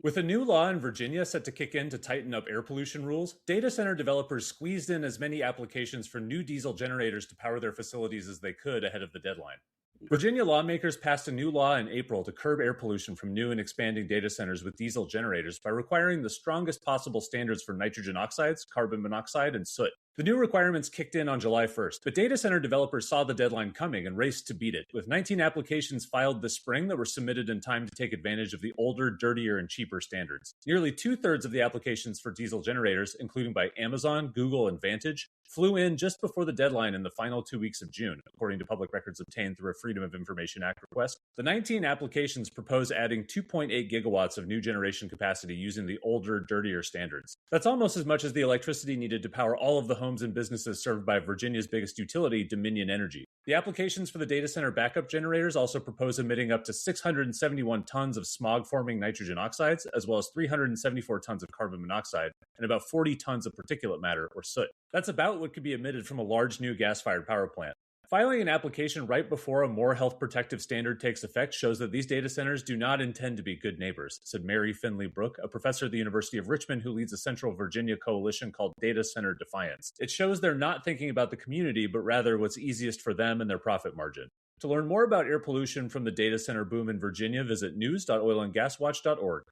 With a new law in Virginia set to kick in to tighten up air pollution rules, data center developers squeezed in as many applications for new diesel generators to power their facilities as they could ahead of the deadline. Virginia lawmakers passed a new law in April to curb air pollution from new and expanding data centers with diesel generators by requiring the strongest possible standards for nitrogen oxides, carbon monoxide, and soot. The new requirements kicked in on July 1st, but data center developers saw the deadline coming and raced to beat it, with 19 applications filed this spring that were submitted in time to take advantage of the older, dirtier, and cheaper standards. Nearly two-thirds of the applications for diesel generators, including by Amazon, Google, and Vantage, flew in just before the deadline in the final 2 weeks of June, according to public records obtained through a Freedom of Information Act request. The 19 applications propose adding 2.8 gigawatts of new generation capacity using the older, dirtier standards. That's almost as much as the electricity needed to power all of the homes and businesses served by Virginia's biggest utility, Dominion Energy. The applications for the data center backup generators also propose emitting up to 671 tons of smog-forming nitrogen oxides, as well as 374 tons of carbon monoxide, and about 40 tons of particulate matter, or soot. That's about what could be emitted from a large new gas-fired power plant. Filing an application right before a more health protective standard takes effect shows that these data centers do not intend to be good neighbors, said Mary Finley-Brook, a professor at the University of Richmond who leads a Central Virginia coalition called Data Center Defiance. It shows they're not thinking about the community, but rather what's easiest for them and their profit margin. To learn more about air pollution from the data center boom in Virginia, visit news.oilandgaswatch.org.